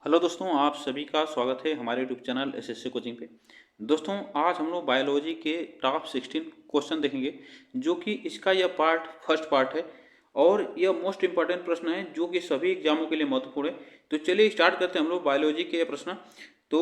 Hello दोस्तों, आप सभी का स्वागत है हमारे यूट्यूब चैनल एसएससी कोचिंग पे। दोस्तों, आज हम लोग बायोलॉजी के टॉप 16 क्वेश्चन देखेंगे, जो कि इसका यह फर्स्ट पार्ट है और यह मोस्ट इम्पॉर्टेंट प्रश्न है जो कि सभी एग्जामों के लिए महत्वपूर्ण है। तो चलिए स्टार्ट करते हैं हम लोग बायोलॉजी के प्रश्न। तो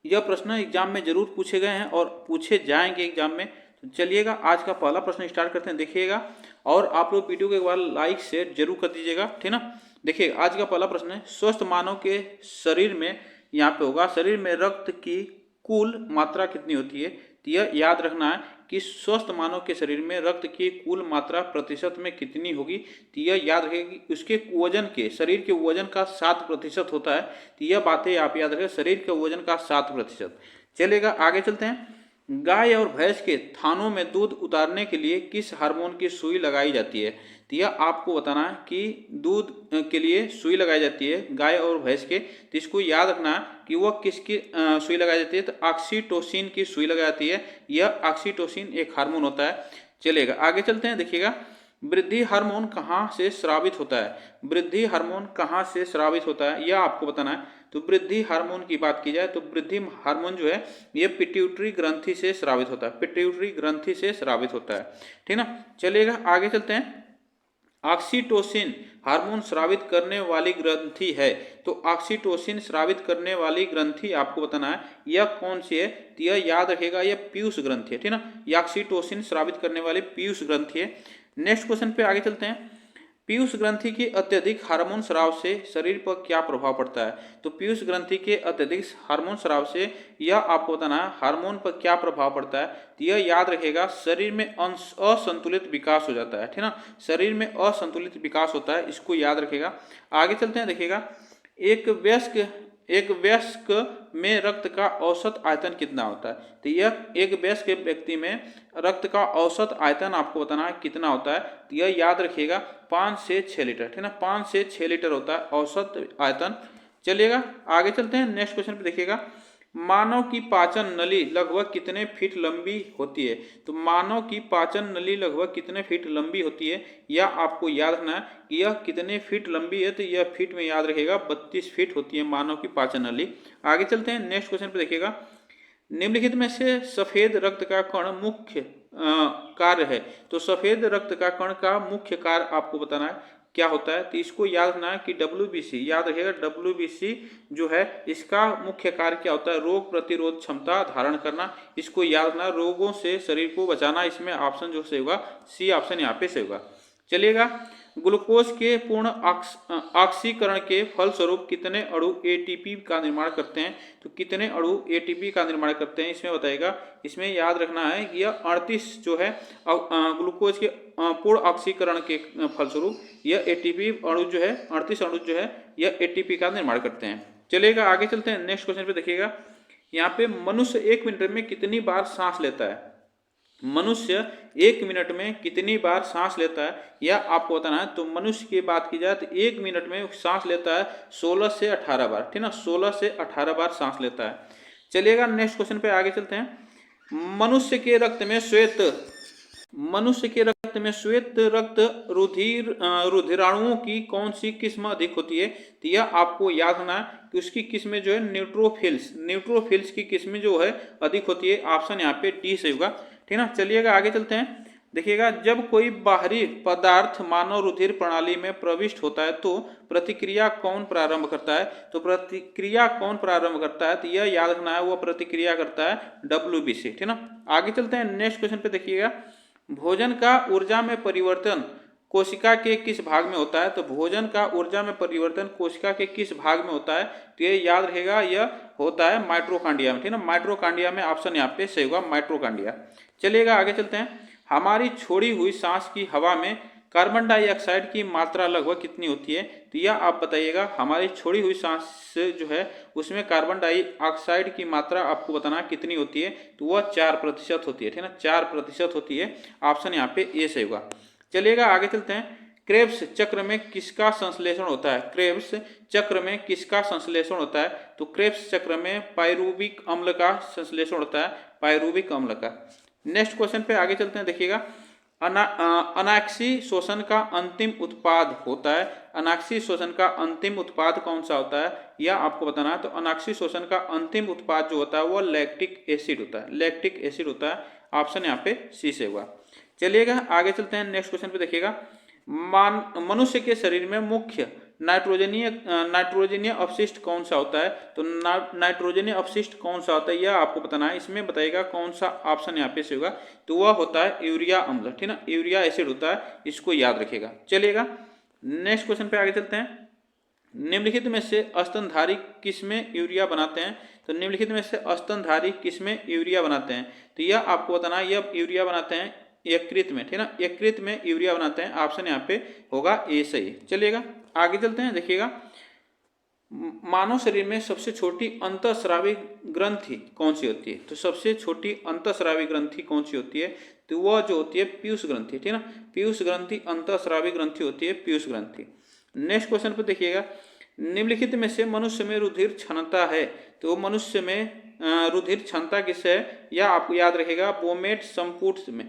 यह प्रश्न एग्जाम में जरूर पूछे गए हैं और पूछे जाएंगे एग्जाम में। तो चलिएगा, आज का पहला प्रश्न स्टार्ट करते हैं, देखिएगा। और आप लोग वीडियो के एक बार लाइक शेयर जरूर कर दीजिएगा, ठीक ना। देखिए, आज का पहला प्रश्न है, स्वस्थ मानव के शरीर में, यहाँ पे होगा, शरीर में रक्त की कुल मात्रा कितनी होती है। तो यह याद रखना है कि स्वस्थ मानव के शरीर में रक्त की कुल मात्रा प्रतिशत में कितनी होगी। तो यह याद रखेगा कि उसके वजन के, शरीर के वजन का 7% होता है। तो यह बातें आप याद रखें, शरीर के वजन का 7%। चलेगा, आगे चलते हैं। गाय और भैंस के थानों में दूध उतारने के लिए किस हार्मोन की सुई लगाई जाती है। तो यह आपको बताना है कि दूध के लिए सुई लगाई जाती है गाय और भैंस के। तो इसको याद रखना है कि वह किसकी सुई लगाई जाती है। तो ऑक्सीटोसिन की सुई लगाई जाती है। यह ऑक्सीटोसिन एक हार्मोन होता है। चलेगा, आगे चलते हैं, देखिएगा। वृद्धि हार्मोन कहाँ से स्रावित होता है। वृद्धि हार्मोन कहाँ से स्रावित होता है, यह आपको बताना है। तो वृद्धि हार्मोन की बात की जाए तो वृद्धि हार्मोन जो है ये पिट्यूटरी ग्रंथि से स्रावित होता है। पिट्यूटरी ग्रंथि से स्रावित होता है, ठीक ना। चलिएगा, आगे चलते हैं। ऑक्सीटोसिन हार्मोन स्रावित करने वाली ग्रंथि है। तो ऑक्सीटोसिन स्रावित करने वाली ग्रंथि आपको बताना है यह कौन सी है। तो यह याद रखेगा, यह पीयूष ग्रंथि है, ठीक ना। यह ऑक्सीटोसिन स्रावित करने वाली पीयूष ग्रंथि है। नेक्स्ट क्वेश्चन पे आगे चलते हैं। पीयूष ग्रंथि के अत्यधिक हार्मोन स्राव से शरीर पर क्या प्रभाव पड़ता है। तो पीयूष ग्रंथि के अत्यधिक हार्मोन स्राव से यह आपको बताना है हार्मोन पर क्या प्रभाव पड़ता है। तो यह याद रखेगा, शरीर में असंतुलित विकास हो जाता है, ठीक ना। शरीर में असंतुलित विकास होता है, इसको याद रखेगा। आगे चलते हैं, देखिएगा। एक वयस्क में रक्त का औसत आयतन कितना होता है। तो यह एक वयस्क व्यक्ति में रक्त का औसत आयतन आपको बताना है कितना होता है। तो यह याद रखिएगा 5 से 6 लीटर, ठीक ना। 5 से 6 लीटर होता है औसत आयतन। चलिएगा, आगे चलते हैं। नेक्स्ट क्वेश्चन पे देखिएगा। मानव की पाचन नली लगभग कितने फीट लंबी होती है। तो मानव की पाचन नली लगभग कितने फीट लंबी होती है, यह आपको याद रखना है कि यह कितने फीट लंबी है। तो यह फीट में याद रखेगा 32 फीट होती है मानव की पाचन नली। आगे चलते हैं, नेक्स्ट क्वेश्चन पे देखिएगा। निम्नलिखित में से सफेद रक्त का कण मुख्य कार्य है। तो सफेद रक्त का कण का मुख्य कार्य आपको बताना है क्या होता है। तो इसको याद रखना है कि WBC, याद रखिएगा WBC जो है इसका मुख्य कार्य क्या होता है, रोग प्रतिरोध क्षमता धारण करना। इसको याद रखना, रोगों से शरीर को बचाना। इसमें ऑप्शन जो सही होगा सी ऑप्शन यहाँ पे सही होगा। चलिएगा, ग्लूकोज के पूर्ण ऑक्सीकरण के फलस्वरूप कितने अणु एटीपी का निर्माण करते हैं। तो कितने अणु एटीपी का निर्माण करते हैं इसमें बताएगा। इसमें याद रखना है कि यह 38 जो है ग्लूकोज के पूर्ण ऑक्सीकरण के फलस्वरूप यह एटीपी अणु जो है 38 अणु जो है यह एटीपी का निर्माण करते हैं। चलिएगा, आगे चलते हैं। नेक्स्ट क्वेश्चन पे देखिएगा। यहाँ पे मनुष्य 1 मिनट में कितनी बार सांस लेता है। मनुष्य 1 मिनट में कितनी बार सांस लेता है यह आपको बताना है। तो मनुष्य की बात की जाए तो 1 मिनट में सांस लेता है 16 से 18 बार, ठीक ना। 16 से 18 बार सांस लेता है। चलिएगा, नेक्स्ट क्वेश्चन पे आगे चलते हैं। मनुष्य के रक्त में श्वेत रक्त रुधिराणुओं की कौन सी किस्म अधिक होती है। तो यह आपको याद होना है कि उसकी किस्में जो है न्यूट्रोफिल्स की किस्में जो है अधिक होती है। ऑप्शन यहाँ पे डी से होगा, ठीक ना। चलिएगा, आगे चलते हैं, देखिएगा। जब कोई बाहरी पदार्थ मानव रुधिर प्रणाली में प्रविष्ट होता है तो प्रतिक्रिया कौन प्रारंभ करता है। तो प्रतिक्रिया कौन प्रारंभ करता है, तो यह याद रखना है, वह प्रतिक्रिया करता है WBC, ठीक ना। आगे चलते हैं, नेक्स्ट क्वेश्चन पे देखिएगा। भोजन का ऊर्जा में परिवर्तन कोशिका के किस भाग में होता है। तो भोजन का ऊर्जा में परिवर्तन कोशिका के किस भाग में होता है। तो ये याद रहेगा, यह होता है माइटोकॉन्ड्रिया में, ठीक ना। माइटोकॉन्ड्रिया में ऑप्शन यहाँ पे सही होगा, माइटोकॉन्ड्रिया। चलिएगा, आगे चलते हैं। हमारी छोड़ी हुई सांस की हवा में कार्बन डाइऑक्साइड की मात्रा लगभग कितनी होती है। तो यह आप बताइएगा, हमारी छोड़ी हुई सांस जो है उसमें कार्बन डाइऑक्साइड की मात्रा आपको बताना कितनी होती है। तो वह 4% होती है, ठीक ना। 4% होती है। ऑप्शन यहाँ पे ए सही होगा। चलिएगा, आगे चलते हैं। क्रेब्स चक्र में किसका संश्लेषण होता है। क्रेब्स चक्र में किसका संश्लेषण होता है। तो क्रेब्स चक्र में पायरुविक अम्ल का संश्लेषण होता है, पायरुविक अम्ल का। नेक्स्ट क्वेश्चन पे आगे चलते हैं, देखिएगा। अनाक्षी शोषण का अंतिम उत्पाद होता है। अनाक्षी शोषण का अंतिम उत्पाद कौन सा होता है, यह आपको बताना है। तो अनाक्षी शोषण का अंतिम उत्पाद जो होता है वो लैक्टिक एसिड होता है, लैक्टिक एसिड होता है। ऑप्शन यहाँ पे सी से हुआ। चलिएगा आगे चलते हैं, नेक्स्ट क्वेश्चन पे देखिएगा। मनुष्य के शरीर में मुख्य नाइट्रोजनीय अपशिष्ट कौन सा होता है। तो नाइट्रोजनीय अपशिष्ट कौन सा होता है यह आपको बताना है। इसमें बताइएगा कौन सा ऑप्शन यहाँ पे से होगा। तो वह होता है यूरिया अम्ल, ठीक ना, यूरिया एसिड होता है, इसको याद रखिएगा। चलिएगा नेक्स्ट क्वेश्चन पे आगे चलते हैं। निम्नलिखित में से स्तनधारी किसमें यूरिया बनाते हैं। तो निम्नलिखित में से स्तनधारी किसमें यूरिया बनाते हैं। तो यह आपको बताना है, यह यूरिया बनाते हैं यकृत में, ठीक ना, यकृत में यूरिया बनाते हैं। ऑप्शन यहाँ पे होगा ए सही। चलिएगा आगे चलते हैं, देखिएगा मानव शरीर में सबसे छोटी अंतःस्रावी ग्रंथि कौन सी होती है। तो सबसे छोटी अंतःस्रावी ग्रंथि कौन सी होती है। तो वह जो होती है पीयूष ग्रंथि, ठीक ना, पीयूष ग्रंथि अंतःस्रावी ग्रंथि होती है, पीयूष ग्रंथि। नेक्स्ट क्वेश्चन पर देखिएगा, निम्नलिखित में से मनुष्य में रुधिर क्षमता है। तो मनुष्य में रुधिर क्षमता किस है, यह आपको याद रहेगा बोमेट संपुट में,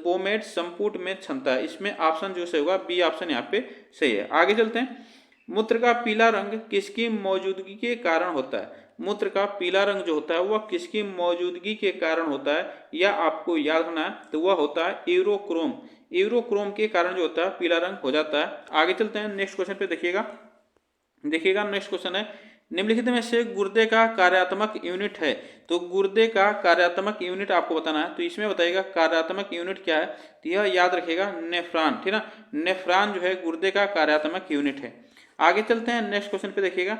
बोमेट संपुट में क्षमता है। इसमें ऑप्शन जो से होगा बी ऑप्शन यहाँ पे सही है। आगे चलते हैं, मूत्र का पीला रंग किसकी मौजूदगी के कारण होता है। मूत्र का पीला रंग जो होता है वह किसकी मौजूदगी के कारण होता है, यह आपको याद होना है। तो वह होता है यूरोक्रोम, यूरोक्रोम के कारण जो होता है पीला रंग हो जाता है। आगे चलते हैं, नेक्स्ट क्वेश्चन पे देखिएगा नेक्स्ट क्वेश्चन है, निम्नलिखित में से गुर्दे का कार्यात्मक यूनिट है। तो गुर्दे का कार्यात्मक यूनिट आपको बताना है। तो इसमें बताइएगा कार्यात्मक यूनिट क्या है। तो यह याद रखिएगा नेफ्रॉन, ठीक ना, नेफ्रॉन जो है गुर्दे का कार्यात्मक यूनिट है। आगे चलते हैं, नेक्स्ट क्वेश्चन पे देखिएगा,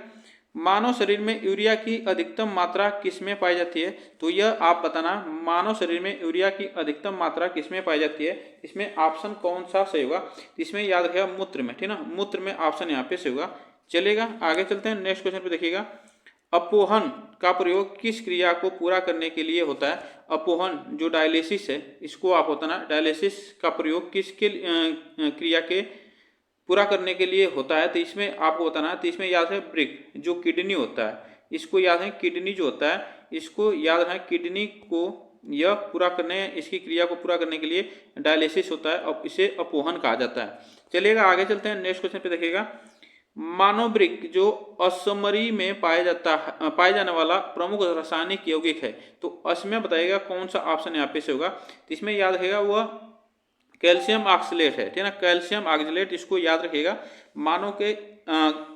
मानव शरीर में यूरिया की अधिकतम मात्रा किसमें पाई जाती है। तो यह आप बताना, मानव शरीर में यूरिया की अधिकतम मात्रा किसमें पाई जाती है। इसमें ऑप्शन कौन सा सही होगा। इसमें याद रखिएगा मूत्र में, ठीक ना, मूत्र में ऑप्शन यहाँ पे सही होगा। चलेगा आगे चलते हैं, नेक्स्ट क्वेश्चन पे देखिएगा, अपोहन का प्रयोग किस क्रिया को पूरा करने के लिए होता है। अपोहन जो डायलिसिस है, इसको आप बताना, डायलिसिस का प्रयोग किसके क्रिया के पूरा करने के लिए होता है। तो इसमें आपको बताना है। तो इसमें याद है ब्रिक जो किडनी होता है, इसको याद है, किडनी जो होता है इसको याद है, किडनी को यह पूरा करने, इसकी क्रिया को पूरा करने के लिए डायलिसिस होता है और इसे अपोहन कहा जाता है। चलिएगा आगे चलते हैं, नेक्स्ट क्वेश्चन पे देखिएगा, मानव ब्रिक जो असमरी में पाया जाने वाला प्रमुख रासायनिक यौगिक है। तो इसमें बताइएगा कौन सा ऑप्शन यहाँ पे से होगा। तो इसमें याद रखेगा वह कैल्शियम ऑक्सलेट है, ठीक ना, कैल्शियम ऑक्सलेट, इसको याद रखिएगा। मानव के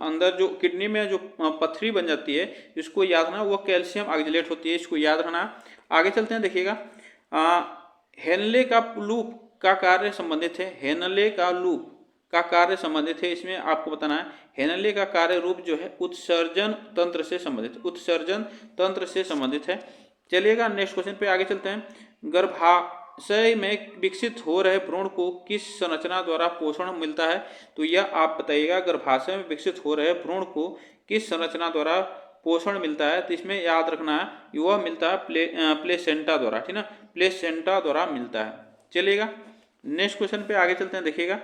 अंदर जो किडनी में जो पथरी बन जाती है, इसको याद रखना, वो कैल्शियम ऑक्सलेट होती है, इसको याद रखना। आगे चलते हैं, देखिएगा हेनले का लूप का कार्य संबंधित है। हेनले का लूप का कार्य संबंधित है, इसमें आपको बताना है। हेनले का कार्य रूप जो है उत्सर्जन तंत्र से संबंधित, उत्सर्जन तंत्र से संबंधित है। चलिएगा नेक्स्ट क्वेश्चन पे आगे चलते हैं, गर्भाशय में विकसित हो रहे भ्रूण को किस संरचना द्वारा पोषण मिलता है। तो यह आप बताइएगा, गर्भाशय में विकसित हो रहे भ्रूण को किस संरचना द्वारा पोषण मिलता है। तो इसमें याद रखना है वह मिलता है प्लेसेंटा द्वारा, ठीक ना, प्लेसेंटा द्वारा मिलता है। चलिएगा नेक्स्ट क्वेश्चन पे आगे चलते हैं, देखिएगा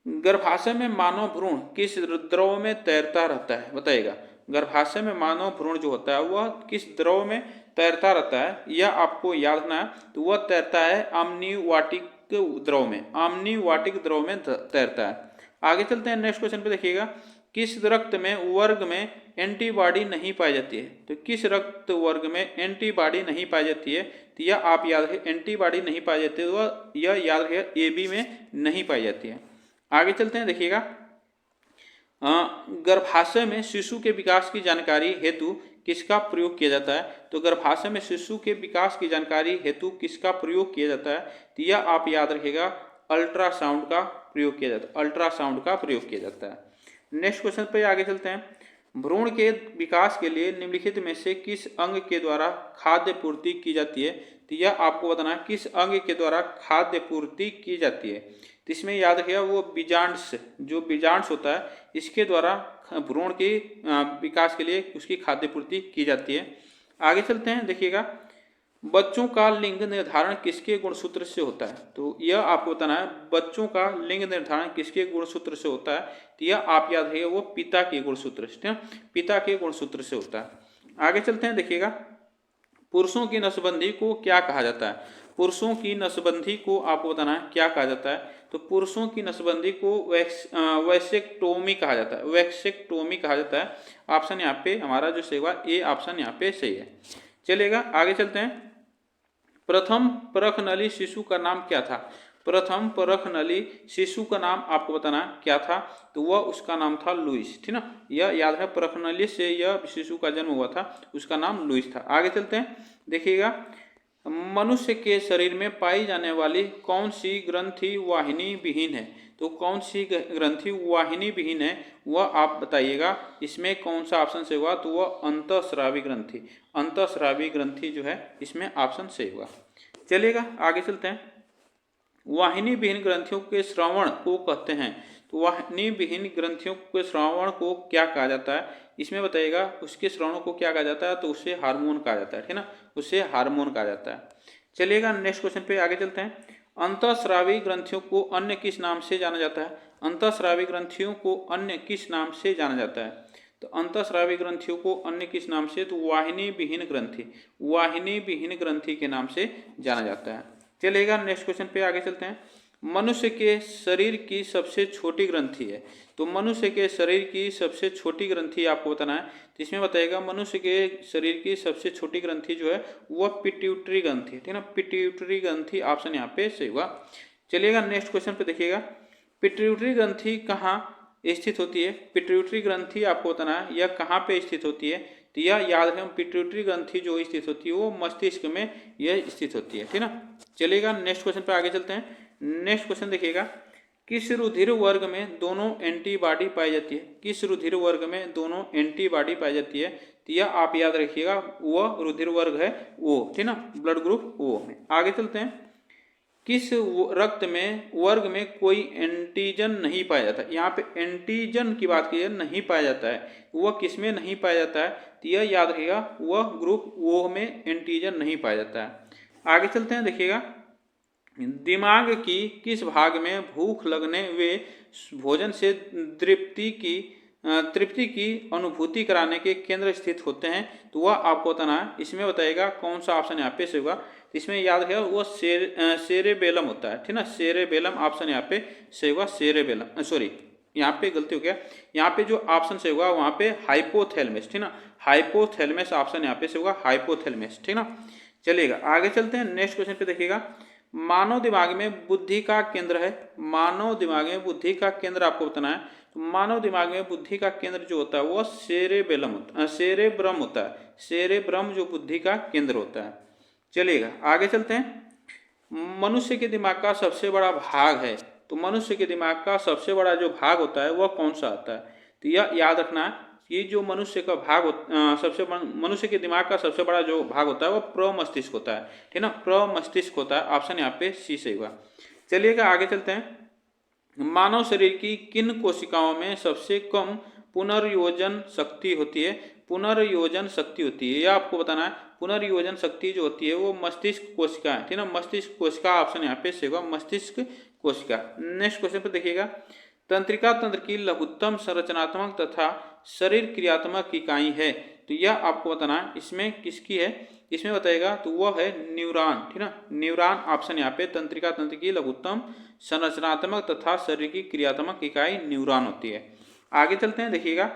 गर्भाशय में मानव भ्रूण किस द्रव में तैरता रहता है, बताइएगा। गर्भाशय में मानव भ्रूण जो होता है वह किस द्रव में तैरता रहता है, यह आपको याद रखना है। तो वह तैरता है अमनिवाटिक द्रव में, अमनिवाटिक द्रव में तैरता है। आगे चलते हैं, नेक्स्ट क्वेश्चन पे देखिएगा, किस रक्त में वर्ग में एंटीबॉडी नहीं पाई जाती है। तो किस रक्त वर्ग में एंटीबॉडी नहीं पाई जाती है। तो यह आप याद रखें, एंटीबॉडी नहीं पाई जाती है, वह यह याद रखें AB में नहीं पाई जाती है। आगे चलते हैं, देखिएगा गर्भाशय में शिशु के विकास की जानकारी हेतु किसका प्रयोग किया जाता है। तो गर्भाशय में शिशु के विकास की जानकारी हेतु किसका प्रयोग किया जाता है। तो यह आप याद रखिएगा अल्ट्रासाउंड का प्रयोग किया जाता है, अल्ट्रासाउंड का प्रयोग किया जाता है। नेक्स्ट क्वेश्चन पे आगे चलते हैं, भ्रूण के विकास के लिए निम्नलिखित में से किस अंग के द्वारा खाद्य पूर्ति की जाती है। तो यह आपको बताना है किस अंग के द्वारा खाद्य पूर्ति की जाती है। तो इसमें याद रखिएगा वो बीजांड्स, जो बीजांड्स होता है इसके द्वारा भ्रूण के विकास के लिए उसकी खाद्य पूर्ति की जाती है। आगे चलते हैं, देखिएगा बच्चों का लिंग निर्धारण किसके गुणसूत्र से होता है। तो यह आपको बताना है बच्चों का लिंग निर्धारण किसके गुणसूत्र से होता है। तो यह आप याद रखिएगा वो पिता के गुणसूत्र से, पिता के गुणसूत्र से होता है। आगे चलते हैं, देखिएगा पुरुषों की नसबंदी को क्या कहा जाता है। पुरुषों की नसबंदी को आपको बताना है क्या कहा जाता है। तो पुरुषों की नसबंदी को वैसेक्टोमी कहा जाता है, वैसेक्टोमी कहा जाता है। ऑप्शन यहाँ पे हमारा जो सही हुआ ए ऑप्शन यहाँ पे सही है। चलेगा आगे चलते हैं। प्रथम परखनली शिशु का नाम क्या था। प्रथम परखनली शिशु का नाम आपको बताना क्या था। तो वह उसका नाम था लुइस, ठीक ना। यह याद है, परखनली से यह शिशु का जन्म हुआ था, उसका नाम लुइस था। आगे चलते हैं, देखिएगा मनुष्य के शरीर में पाई जाने वाली कौन सी ग्रंथि वाहिनी विहीन है। तो कौन सी ग्रंथि वाहिनी विहीन है वह आप बताइएगा। इसमें कौन सा ऑप्शन से हुआ। तो वह अंतःस्रावी ग्रंथि, अंतःस्रावी ग्रंथि जो है इसमें ऑप्शन से हुआ। चलिएगा आगे चलते हैं। वाहिनी विहीन ग्रंथियों के श्रवण को कहते हैं। तो वाहिनी विहीन ग्रंथियों के श्रवण को क्या कहा जाता है, इसमें बताइएगा। उसके श्रवणों को क्या कहा जाता है। तो उसे हार्मोन कहा जाता है, ठीक ना, उसे हार्मोन कहा जाता है। चलिएगा नेक्स्ट क्वेश्चन पे आगे चलते हैं। अंतःस्रावी ग्रंथियों को अन्य किस नाम से जाना जाता है। अंतःस्रावी ग्रंथियों को अन्य किस नाम से जाना जाता है। तो अंतःस्रावी ग्रंथियों को अन्य किस नाम से। तो वाहिनी विहीन ग्रंथि, वाहिनी विहीन ग्रंथि के नाम से जाना जाता है। चलेगा नेक्स्ट क्वेश्चन पे आगे चलते हैं। मनुष्य के शरीर की सबसे छोटी ग्रंथि है। तो मनुष्य के शरीर की सबसे छोटी ग्रंथि आपको बताना है। तो इसमें बताएगा मनुष्य के शरीर की सबसे छोटी ग्रंथि जो है वह पिट्यूटरी ग्रंथि, ठीक है ना, पिट्यूटरी ग्रंथि ऑप्शन यहाँ पे सही हुआ। चलिएगा नेक्स्ट क्वेश्चन पे देखिएगा। पिट्यूटरी ग्रंथि कहाँ स्थित होती है। पिट्यूटरी ग्रंथि आपको बताना है यह कहाँ पे स्थित होती है। तो यह याद रखें, पिट्यूटरी ग्रंथि जो स्थित होती है वो मस्तिष्क में यह स्थित होती है, ठीक ना। चलिएगा नेक्स्ट क्वेश्चन पे आगे चलते हैं। नेक्स्ट क्वेश्चन देखिएगा। किस रुधिर वर्ग में दोनों एंटीबॉडी पाई जाती है। किस रुधिर वर्ग में दोनों एंटीबॉडी पाई जाती है। तो यह आप याद रखिएगा, वह रुधिर वर्ग है ओ, ठीक ना, ब्लड ग्रुप ओ में। आगे चलते हैं। किस रक्त में वर्ग में कोई एंटीजन नहीं पाया जाता है। यहाँ पे एंटीजन की बात की नहीं पाया जाता है, वह किस में नहीं पाया जाता है। तो यह याद रखिएगा, वह ग्रुप ओ में एंटीजन नहीं पाया जाता है। आगे चलते हैं, देखिएगा दिमाग की किस भाग में भूख लगने वे भोजन से तृप्ति की अनुभूति कराने के केंद्र स्थित होते हैं। तो वह आपको बताना है। इसमें बताएगा कौन सा ऑप्शन यहाँ पे से होगा। इसमें याद रखिएगा वो सेरेबेलम होता है, ठीक ना, सेरेबेलम ऑप्शन यहाँ पे से होगा। सेरेबेलम, सॉरी यहाँ पे गलती हो गया, यहाँ पे जो ऑप्शन से होगा वहाँ पे हाइपोथैलेमस, ठीक ना, हाइपोथैलेमस ऑप्शन यहाँ पे से होगा, हाइपोथैलेमस, ठीक ना। चलिएगा आगे चलते हैं। नेक्स्ट क्वेश्चन पे देखिएगा। मानव दिमाग में बुद्धि का केंद्र है। मानव दिमाग में बुद्धि का केंद्र आपको बताना है। तो मानव दिमाग में बुद्धि का केंद्र जो होता है वह सेरेबेलम होता है, सेरेब्रम होता है। सेरेब्रम जो बुद्धि का केंद्र होता है। चलिएगा आगे चलते हैं। मनुष्य के दिमाग का सबसे बड़ा भाग है। तो मनुष्य के दिमाग का सबसे बड़ा जो भाग होता है वह कौन सा होता है। तो यह याद रखना है, ये जो मनुष्य का भाग मनुष्य के दिमाग का सबसे बड़ा जो भाग होता है वह प्रमस्तिष्क होता है, ठीक ना, प्रमस्तिष्क होता है। ऑप्शन यहाँ पे सी सही हुआ। चलिएगा आगे चलते हैं। मानव शरीर की किन कोशिकाओं में सबसे कम पुनर्योजन शक्ति होती है। पुनर्योजन शक्ति होती है, यह आपको बताना है। पुनर्योजन शक्ति जो होती है वो मस्तिष्क कोशिका है, ठीक ना, मस्तिष्क कोशिका ऑप्शन यहाँ पे से होगा, मस्तिष्क कोशिका। नेक्स्ट क्वेश्चन पे देखिएगा। तंत्रिका तंत्र की लघुत्तम संरचनात्मक तथा शरीर क्रियात्मक इकाई है। तो यह आपको बताना है इसमें किसकी है। इसमें बताएगा तो वह है न्यूरॉन, ठीक ना, न्यूरॉन ऑप्शन यहाँ पे। तंत्रिका तंत्र की लघुत्तम संरचनात्मक तथा शरीर की क्रियात्मक इकाई न्यूरॉन होती है। आगे चलते हैं, देखिएगा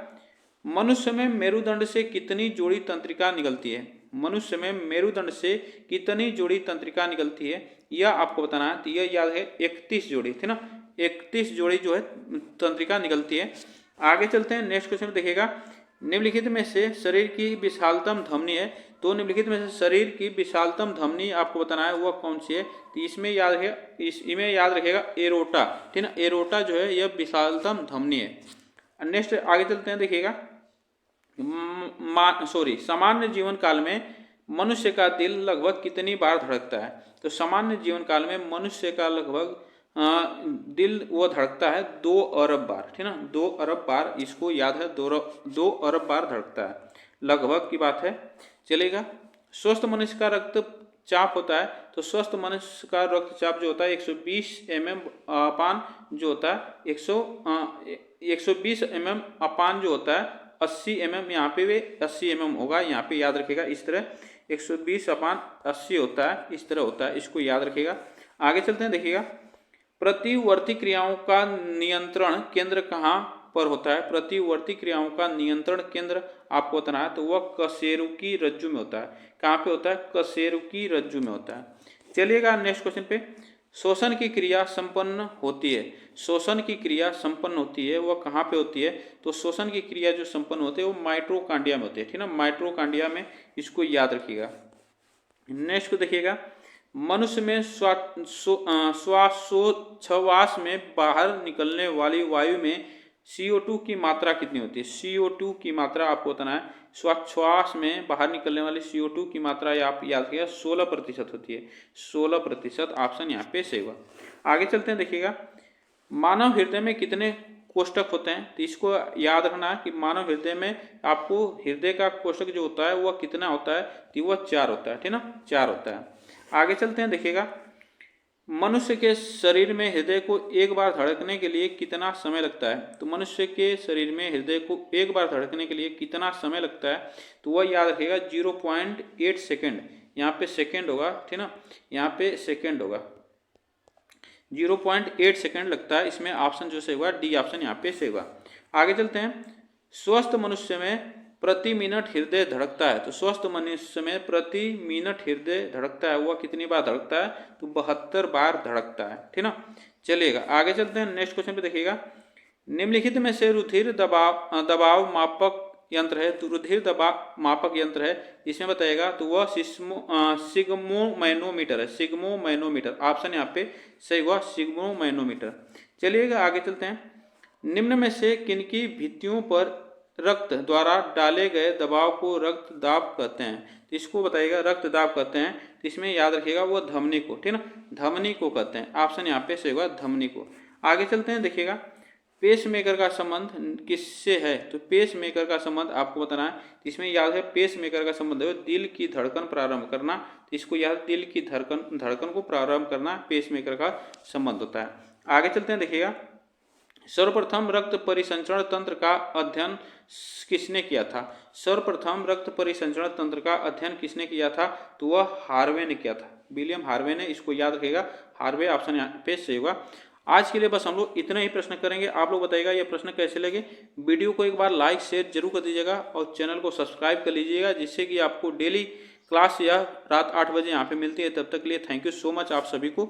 मनुष्य में मेरुदंड से कितनी जोड़ी तंत्रिका निकलती है। मनुष्य में मेरुदंड से कितनी जोड़ी तंत्रिका निकलती है यह आपको बताना है। तो यह याद है 31 जोड़ी, थी ना, 31 जोड़ी जो है तंत्रिका निकलती है। आगे चलते हैं। नेक्स्ट क्वेश्चन देखिएगा। निम्नलिखित में से शरीर की विशालतम धमनी है। तो निम्नलिखित में से शरीर की विशालतम धमनी आपको बताना है वह कौन सी है। तो इसमें याद है, इसमें याद रखेगा एरोटा, ठीक ना, एरोटा जो है यह विशालतम धमनी है। नेक्स्ट आगे चलते हैं, देखिएगा सामान्य जीवन काल में मनुष्य का दिल लगभग कितनी बार धड़कता है। तो सामान्य जीवन काल में मनुष्य का लगभग दिल वो धड़कता है 2 अरब बार, ठीक ना, 2 अरब बार। इसको याद है, 2 अरब बार धड़कता है, लगभग की बात है। चलेगा। स्वस्थ मनुष्य का रक्तचाप होता है। तो स्वस्थ मनुष्य का रक्तचाप जो होता है 120 mm अपान जो होता है 120 mm अपान जो होता है 80 mm, यहाँ पे वे 80 mm होगा, यहाँ पे याद रखेगा इस तरह 120/80 होता है, इस तरह होता है, इसको याद रखिएगा। आगे चलते हैं, देखिएगा प्रतिवर्ती क्रियाओं का नियंत्रण केंद्र कहाँ पर होता है। प्रतिवर्ती क्रियाओं का नियंत्रण केंद्र आपको बताना है, तो वह कशेरुकी रज्जु में होता है। कहाँ पे होता है? कशेरुकी रज्जु में होता है। चलिएगा नेक्स्ट क्वेश्चन पे। शोषण की क्रिया संपन्न होती है, शोषण की क्रिया संपन्न होती है, वह कहाँ पे होती है? तो शोषण की क्रिया जो संपन्न होती है वो माइटोकांड्रिया में होती है, ठीक ना, माइटोकांड्रिया में, इसको याद रखिएगा। नेक्स्ट को देखिएगा, मनुष्य में श्वासोच्छवास में बाहर निकलने वाली वायु में CO2 की मात्रा कितनी होती है? CO2 की मात्रा आपको बताना है। श्वास में बाहर निकलने वाली CO2 की मात्रा आप याद रखिएगा 16% होती है, 16%। ऑप्शन यहाँ पे सही हुआ। आगे चलते हैं, देखिएगा मानव हृदय में कितने कोष्ठक होते हैं? तो इसको याद रखना है कि मानव हृदय में आपको हृदय का कोष्ठक जो होता है वह कितना होता है? तो वह 4 होता है, ठीक ना, 4 होता है। आगे चलते हैं, देखिएगा मनुष्य के शरीर में हृदय को एक बार धड़कने के लिए कितना समय लगता है? तो मनुष्य के शरीर में हृदय को एक बार धड़कने के लिए कितना समय लगता है? तो वह याद रखिएगा 0.8 सेकेंड। यहाँ पे सेकेंड होगा, ठीक ना, यहाँ पे सेकेंड होगा, 0.8 सेकेंड लगता है। इसमें ऑप्शन जो सही होगा डी ऑप्शन यहाँ पे सही होगा। आगे चलते हैं, स्वस्थ मनुष्य में प्रति मिनट हृदय धड़कता है। तो स्वस्थ मनुष्य में प्रति मिनट हृदय धड़कता है, वह कितनी बार धड़कता है? तो 72 बार धड़कता है, ठीक ना। चलिएगा आगे चलते हैं, नेक्स्ट क्वेश्चन पे देखिएगा निम्नलिखित में से रुधिर दबाव मापक यंत्र है, तो रुधिर दबाव मापक यंत्र है, इसमें बताएगा तो वह सिग्मोमैनोमीटर है, सिग्मोमैनोमीटर। ऑप्शन यहाँ पे सही हुआ, सिग्मोमैनोमीटर। चलिएगा आगे चलते हैं, निम्न में से किनकी भित्तियों पर रक्त द्वारा डाले गए दबाव को रक्त दाब कहते हैं? तो इसको बताइएगा रक्त दाब कहते हैं, तो इसमें याद रखिएगा वो धमनी को, ठीक ना, धमनी को कहते हैं। ऑप्शन यहाँ पे सही होगा, धमनी को। आगे चलते हैं, देखिएगा पेसमेकर का संबंध किससे है? तो पेसमेकर का संबंध आपको बताना है, इसमें याद है पेसमेकर का संबंध है दिल की धड़कन प्रारंभ करना, तो इसको याद, दिल की धड़कन को प्रारंभ करना पेसमेकर का संबंध होता है। आगे चलते हैं, देखिएगा सर्वप्रथम रक्त परिसंचरण तंत्र का अध्ययन किसने किया था? सर्वप्रथम रक्त परिसंचरण तंत्र का अध्ययन किसने किया था? तो वह हार्वे ने किया था, विलियम हार्वे ने, इसको याद रखिएगा, हार्वे ऑप्शन यहाँ पे सही होगा। आज के लिए बस हम लोग इतना ही प्रश्न करेंगे। आप लोग बताइएगा ये प्रश्न कैसे लगे। वीडियो को एक बार लाइक शेयर जरूर कर दीजिएगा और चैनल को सब्सक्राइब कर लीजिएगा, जिससे कि आपको डेली क्लास या रात 8 बजे यहाँ पे मिलती है। तब तक के लिए थैंक यू सो मच आप सभी को।